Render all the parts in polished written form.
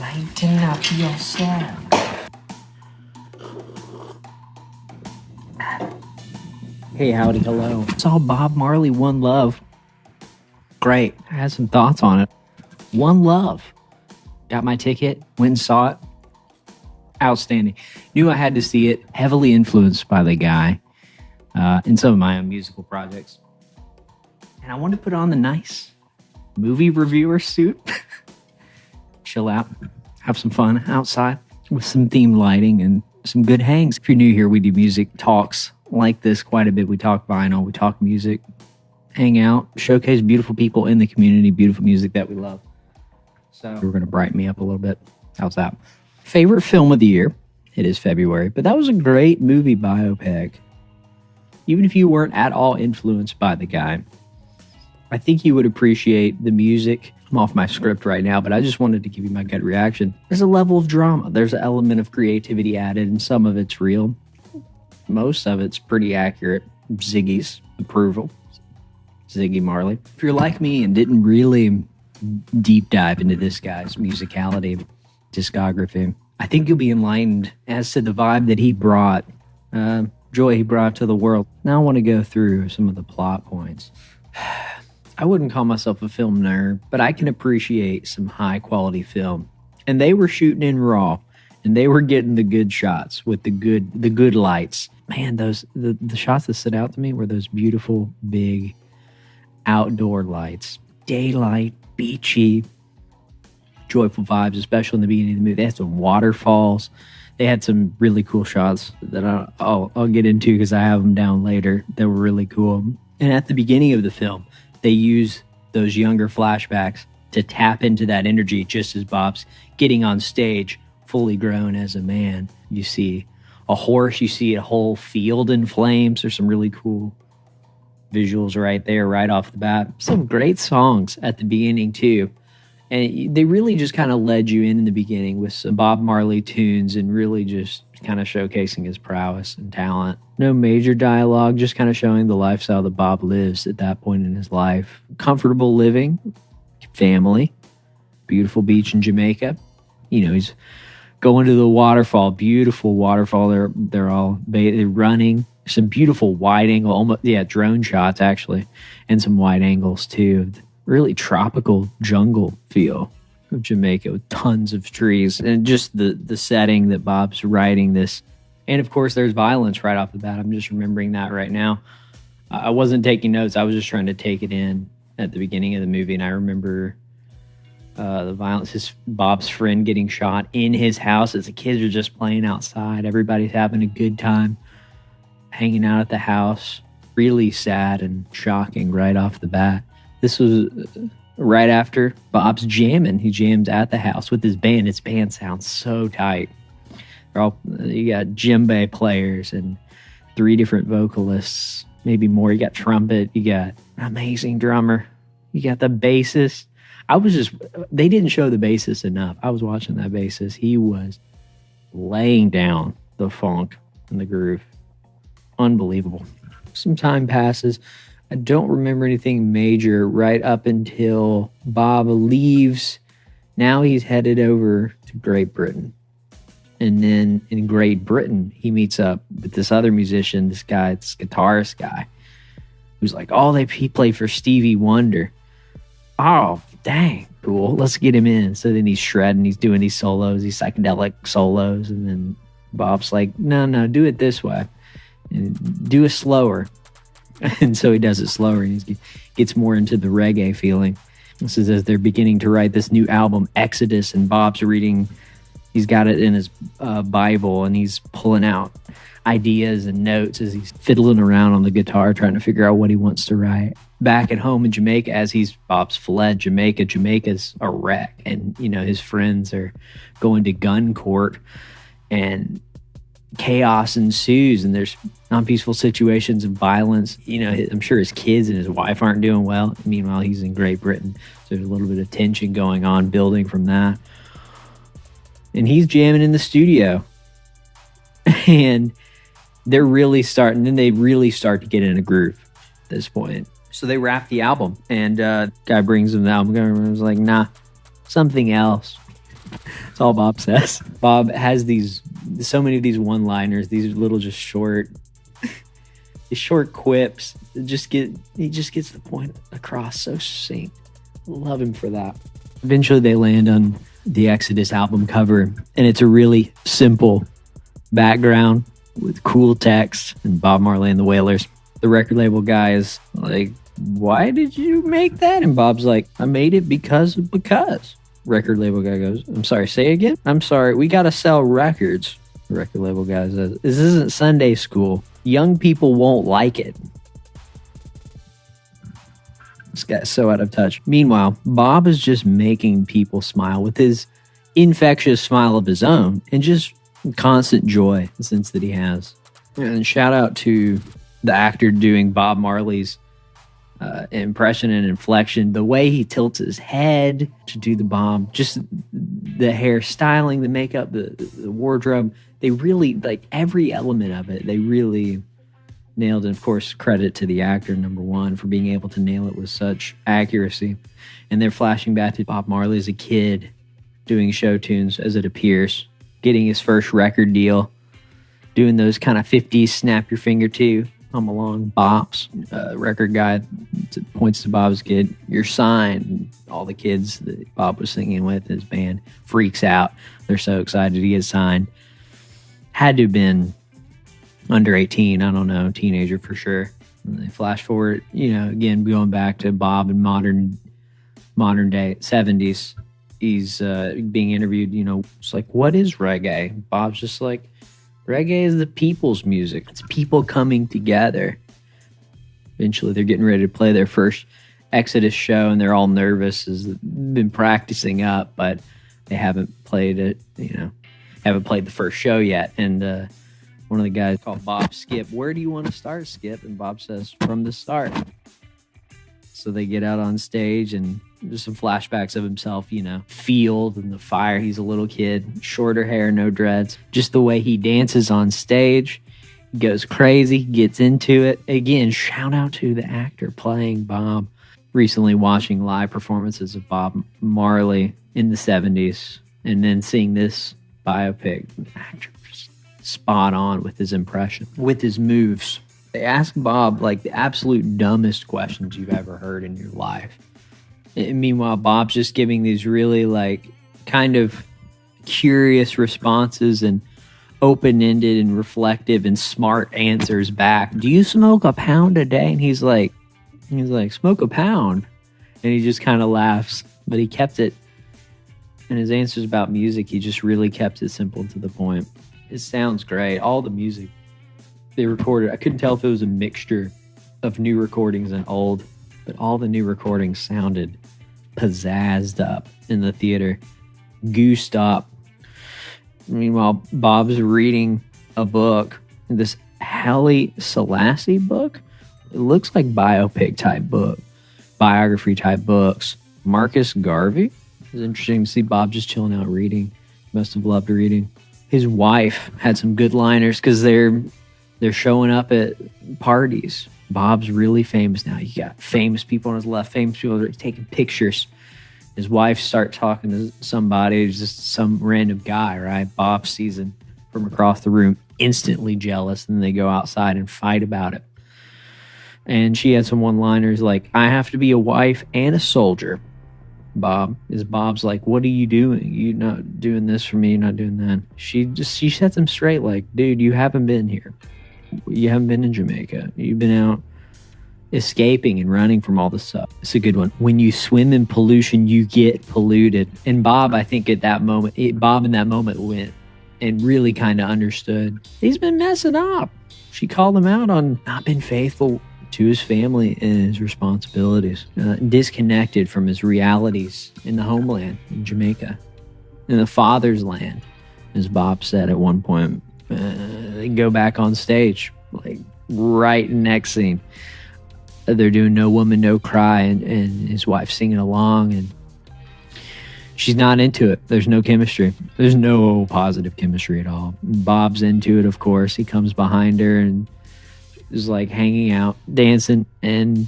Lighten up yourself. Hey, howdy, hello. Saw Bob Marley, One Love. Great. I had some thoughts on it. One Love. Got my ticket, went and saw it. Outstanding. Knew I had to see it. Heavily influenced by the guy in some of my own musical projects. And I wanted to put on the nice movie reviewer suit. Chill out. Have some fun outside with some themed lighting and some good hangs. If you're new here, we do music talks like this quite a bit. We talk vinyl, we talk music, hang out, showcase beautiful people in the community, beautiful music that we love. So we're going to brighten me up a little bit. How's that? Favorite film of the year? It is February, but that was a great movie biopic. Even if you weren't at all influenced by the guy, I think you would appreciate the music. I'm off my script right now, but I just wanted to give you my gut reaction. There's a level of drama. There's an element of creativity added, and some of it's real. Most of it's pretty accurate. Ziggy's approval. Ziggy Marley. If you're like me and didn't really deep dive into this guy's musicality, discography, I think you'll be enlightened as to the vibe that he brought, joy he brought to the world. Now I want to go through some of the plot points. I wouldn't call myself a film nerd, but I can appreciate some high quality film. And they were shooting in RAW, and they were getting the good shots with the good lights. Man, the shots that stood out to me were those beautiful, big outdoor lights. Daylight, beachy, joyful vibes, especially in the beginning of the movie. They had some waterfalls. They had some really cool shots that I'll get into because I have them down later. They were really cool. And at the beginning of the film, they use those younger flashbacks to tap into that energy just as Bob's getting on stage, fully grown as a man. You see a horse, you see a whole field in flames. There's some really cool visuals right there, right off the bat. Some great songs at the beginning, too. And they really just kind of led you in the beginning with some Bob Marley tunes and really just kind of showcasing his prowess and talent. No major dialogue, just kind of showing the lifestyle that Bob lives at that point in his life. Comfortable living, family, beautiful beach in Jamaica. You know, he's going to the waterfall, beautiful waterfall. They're running. Some beautiful wide angle, drone shots actually, and some wide angles too. Really tropical jungle feel of Jamaica with tons of trees and just the setting that Bob's writing this. And of course, there's violence right off the bat. I'm just remembering that right now. I wasn't taking notes. I was just trying to take it in at the beginning of the movie. And I remember the violence, Bob's friend getting shot in his house as the kids are just playing outside. Everybody's having a good time, hanging out at the house. Really sad and shocking right off the bat. This was right after Bob's jamming. He jammed at the house with his band. His band sounds so tight. You got djembe players and 3 different vocalists, maybe more. You got trumpet. You got an amazing drummer. You got the bassist. They didn't show the bassist enough. I was watching that bassist. He was laying down the funk and the groove. Unbelievable. Some time passes. I don't remember anything major right up until Bob leaves. Now he's headed over to Great Britain. And then in Great Britain, he meets up with this other musician, this guitarist guy, who's like, he played for Stevie Wonder. Oh, dang, cool. Let's get him in. So then he's shredding. He's doing these solos, these psychedelic solos. And then Bob's like, no, do it this way. And do it slower. And so he does it slower and he gets more into the reggae feeling. This is as they're beginning to write this new album, Exodus, and Bob's reading. He's got it in his Bible and he's pulling out ideas and notes as he's fiddling around on the guitar, trying to figure out what he wants to write. Back at home in Jamaica, as Bob's fled Jamaica, Jamaica's a wreck. And, his friends are going to gun court and chaos ensues and there's non-peaceful situations of violence. I'm sure his kids and his wife aren't doing well. Meanwhile, he's in Great Britain. So there's a little bit of tension going on, building from that. And he's jamming in the studio. And they really start to get in a groove at this point. So they wrap the album and guy brings him the album and was like, nah, something else. That's all Bob says. Bob has so many of these one-liners, these little just short quips. He just gets the point across so succinct. Love him for that. Eventually they land on the Exodus album cover, and it's a really simple background with cool text and Bob Marley and the Wailers. The record label guy is like, why did you make that? And Bob's like, I made it because. Record label guy goes, I'm sorry, say again? I'm sorry, we gotta sell records. The record label guy says, this isn't Sunday school. Young people won't like it. This guy's so out of touch. Meanwhile, Bob is just making people smile with his infectious smile of his own and just constant joy, the sense that he has. And shout out to the actor doing Bob Marley's impression and inflection, the way he tilts his head to do the Bob, just the hair styling, the makeup, the wardrobe. They really, like, every element of it, they really nailed it. Of course, credit to the actor, number one, for being able to nail it with such accuracy. And they're flashing back to Bob Marley as a kid doing show tunes, as it appears, getting his first record deal, doing those kind of 50s snap your finger to, hum along bops. Record guy points to Bob's kid, you're signed. All the kids that Bob was singing with, his band, freaks out. They're so excited to get signed. Had to have been under 18, I don't know, teenager for sure. And they flash forward, again, going back to Bob in modern day 70s. He's being interviewed, it's like, what is reggae? Bob's just like, reggae is the people's music. It's people coming together. Eventually, they're getting ready to play their first Exodus show, and they're all nervous as they've been practicing up, but they haven't played it, haven't played the first show yet. And one of the guys called Bob Skip, where do you want to start, Skip? And Bob says, from the start. So they get out on stage, and just some flashbacks of himself, field and the fire. He's a little kid, shorter hair, no dreads. Just the way he dances on stage, he goes crazy, gets into it. Again, shout out to the actor playing Bob. Recently watching live performances of Bob Marley in the 70s, and then seeing this biopic, the actor just spot on with his impression, with his moves. They ask Bob like the absolute dumbest questions you've ever heard in your life. And meanwhile, Bob's just giving these really like kind of curious responses and open-ended and reflective and smart answers back. Do you smoke a pound a day? And he's like, smoke a pound. And he just kind of laughs, but he kept it. And his answers about music, he just really kept it simple to the point. It sounds great. All the music they recorded, I couldn't tell if it was a mixture of new recordings and old, but all the new recordings sounded pizzazzed up in the theater, goosed up. Meanwhile, Bob's reading a book, this Haile Selassie book. It looks like biopic type book, biography type books. Marcus Garvey. It was interesting to see Bob just chilling out reading. Must have loved reading. His wife had some good liners because they're showing up at parties. Bob's really famous now. You got famous people on his left, famous people that are taking pictures. His wife starts talking to somebody, just some random guy, right? Bob sees him from across the room, instantly jealous, and they go outside and fight about it. And she had some one-liners like, I have to be a wife and a soldier. Bob's like, what are you doing? You're not doing this for me, you're not doing that. She sets him straight like, dude, you haven't been here. You haven't been in Jamaica. You've been out escaping and running from all this stuff. It's a good one. When you swim in pollution, you get polluted. And Bob, I think at that moment, Bob in that moment went and really kind of understood. He's been messing up. She called him out on not being faithful to his family and his responsibilities. Disconnected from his realities in the homeland, in Jamaica. In the father's land, as Bob said at one point. They go back on stage, like right next scene. They're doing No Woman, No Cry, and his wife singing along, and she's not into it. There's no chemistry. There's no positive chemistry at all. And Bob's into it, of course. He comes behind her and is like hanging out, dancing, and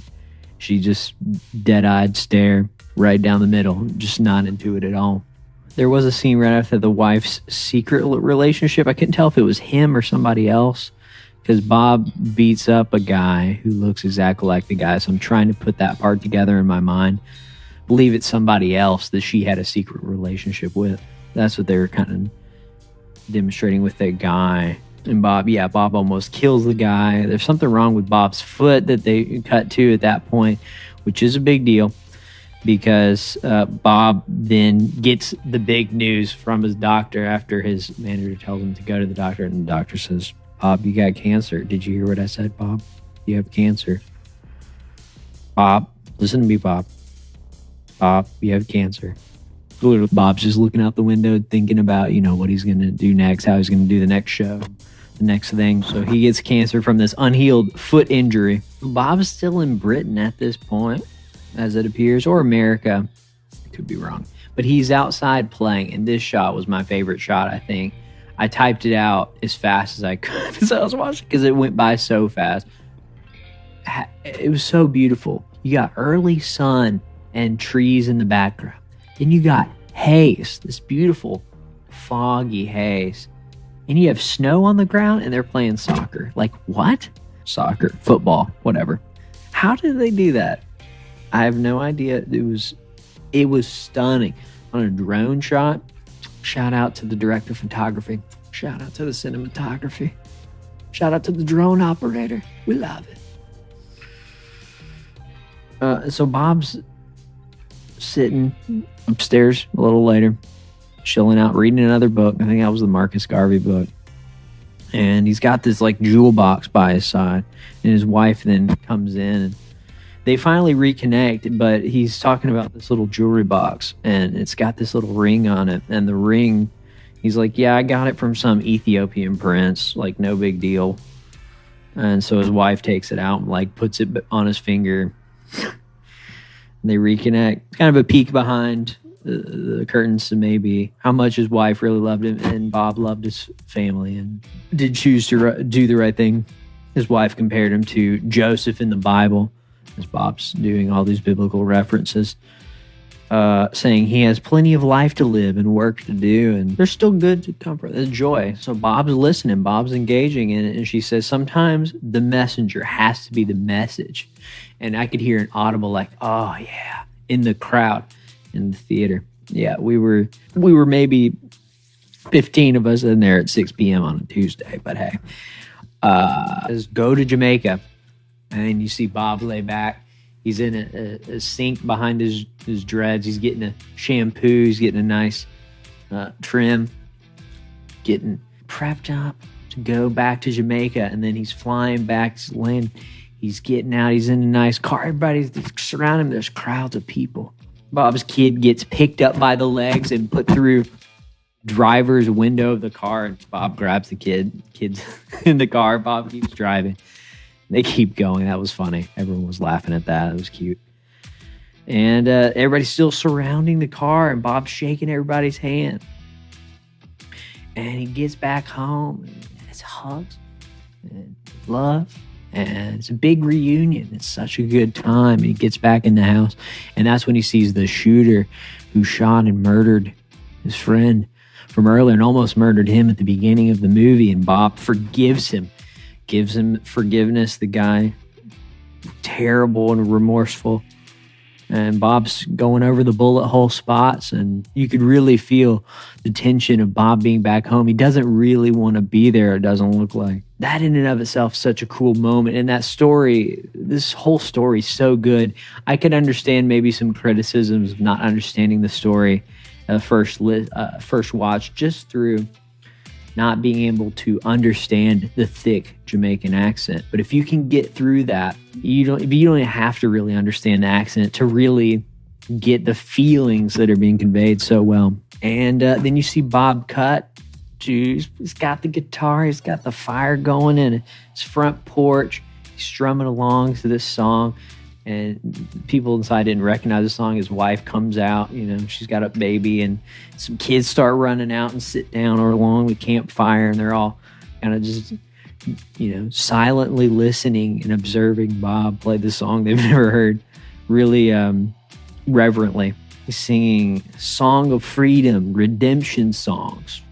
she just dead-eyed stare right down the middle, just not into it at all. There was a scene right after the wife's secret relationship. I couldn't tell if it was him or somebody else, because Bob beats up a guy who looks exactly like the guy. So I'm trying to put that part together in my mind. I believe it's somebody else that she had a secret relationship with. That's what they were kind of demonstrating with that guy. And Bob almost kills the guy. There's something wrong with Bob's foot that they cut to at that point, which is a big deal, because Bob then gets the big news from his doctor after his manager tells him to go to the doctor, and the doctor says, Bob, you got cancer. Did you hear what I said, Bob? You have cancer. Bob, listen to me, Bob. Bob, you have cancer. Bob's just looking out the window thinking about, what he's going to do next, how he's going to do the next show, the next thing. So he gets cancer from this unhealed foot injury. Bob's still in Britain at this point, as it appears, or America. Could be wrong. But he's outside playing, and this shot was my favorite shot, I think. I typed it out as fast as I could as I was watching, because it went by so fast. It was so beautiful. You got early sun and trees in the background. Then you got haze, this beautiful foggy haze. And you have snow on the ground, and they're playing soccer. Like, what? Soccer, football, whatever. How did they do that? I have no idea. It was stunning. On a drone shot. Shout out to the director of photography. Shout out to the cinematography. Shout out to the drone operator. We love it. So Bob's sitting upstairs a little later, chilling out, reading another book. I think that was the Marcus Garvey book. And he's got this like jewel box by his side. And his wife then comes in, and they finally reconnect, but he's talking about this little jewelry box, and it's got this little ring on it. And the ring, he's like, yeah, I got it from some Ethiopian prince, like no big deal. And so his wife takes it out and like puts it on his finger. They reconnect. Kind of a peek behind the curtains to maybe how much his wife really loved him, and Bob loved his family and did choose to do the right thing. His wife compared him to Joseph in the Bible, as Bob's doing all these biblical references, saying he has plenty of life to live and work to do, and there's still good to come from. There's joy. So Bob's listening, Bob's engaging in it, and she says sometimes the messenger has to be the message. And I could hear an audible like, oh yeah, in the crowd, in the theater. Yeah, we were maybe 15 of us in there at 6 p.m. on a Tuesday, but hey. Just go to Jamaica. And you see Bob lay back. He's in a sink behind his dreads. He's getting a shampoo. He's getting a nice trim. Getting prepped up to go back to Jamaica. And then he's flying back to land. He's getting out. He's in a nice car. Everybody's surrounding him. There's crowds of people. Bob's kid gets picked up by the legs and put through driver's window of the car. And Bob grabs the kid. Kid's in the car. Bob keeps driving. They keep going. That was funny. Everyone was laughing at that. It was cute. And everybody's still surrounding the car, and Bob's shaking everybody's hand. And he gets back home, and it's hugs and love. And it's a big reunion. It's such a good time. And he gets back in the house, and that's when he sees the shooter who shot and murdered his friend from earlier and almost murdered him at the beginning of the movie. And Bob forgives him. Gives him forgiveness, the guy, terrible and remorseful. And Bob's going over the bullet hole spots, and you could really feel the tension of Bob being back home. He doesn't really want to be there, it doesn't look like. That in and of itself is such a cool moment. And that story, this whole story is so good. I could understand maybe some criticisms of not understanding the story first watch, just through not being able to understand the thick Jamaican accent. But if you can get through that, you don't even have to really understand the accent to really get the feelings that are being conveyed so well. And then you see Bob cut. He's got the guitar, he's got the fire going in his front porch. He's strumming along to this song. And people inside didn't recognize the song. His wife comes out, she's got a baby, and some kids start running out and sit down or along the campfire, and they're all kind of just, silently listening and observing Bob play the song they've never heard, really reverently. He's singing Song of Freedom, redemption songs.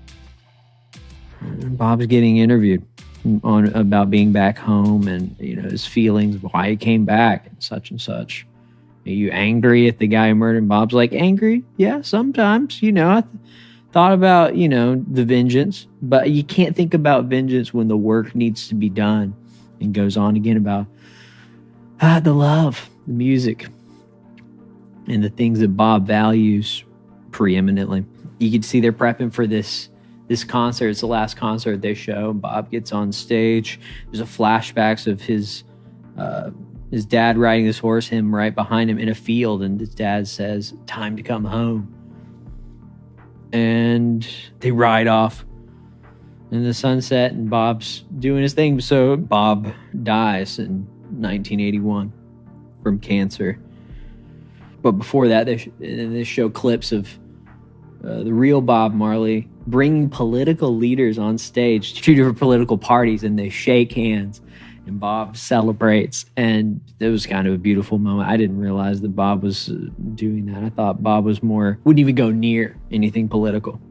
And Bob's getting interviewed about being back home and, his feelings, why he came back and such and such. Are you angry at the guy who murdered him? Bob's like, angry? Yeah, sometimes. I thought about, the vengeance, but you can't think about vengeance when the work needs to be done. And goes on again about the love, the music, and the things that Bob values preeminently. You can see they're prepping for this concert. It's the last concert they show. Bob gets on stage. There's a flashbacks of his dad riding this horse, him right behind him in a field, and his dad says, "Time to come home." And they ride off in the sunset, and Bob's doing his thing. So Bob dies in 1981 from cancer. But before that, they show clips of the real Bob Marley bringing political leaders on stage, 2 different political parties, and they shake hands, and Bob celebrates. And it was kind of a beautiful moment. I didn't realize that Bob was doing that. I thought Bob wouldn't even go near anything political.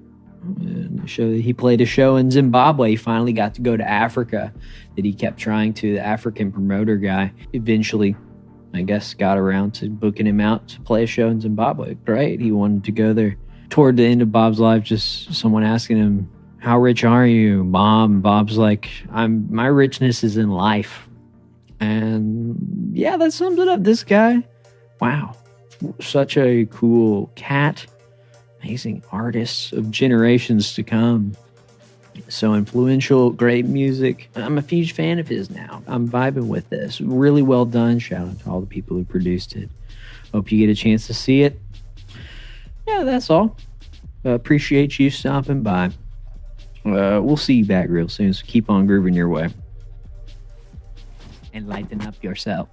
And they show that he played a show in Zimbabwe. He finally got to go to Africa that he kept trying to. The African promoter guy eventually, I guess, got around to booking him out to play a show in Zimbabwe. Great. He wanted to go there. Toward the end of Bob's life, just someone asking him, "How rich are you, Bob?" And Bob's like, my richness is in life. And yeah, that sums it up. This guy, wow, such a cool cat. Amazing artists of generations to come. So influential, great music. I'm a huge fan of his now. I'm vibing with this. Really well done. Shout out to all the people who produced it. Hope you get a chance to see it. Yeah, that's all. Appreciate you stopping by. We'll see you back real soon, so keep on grooving your way. And lighten up yourself.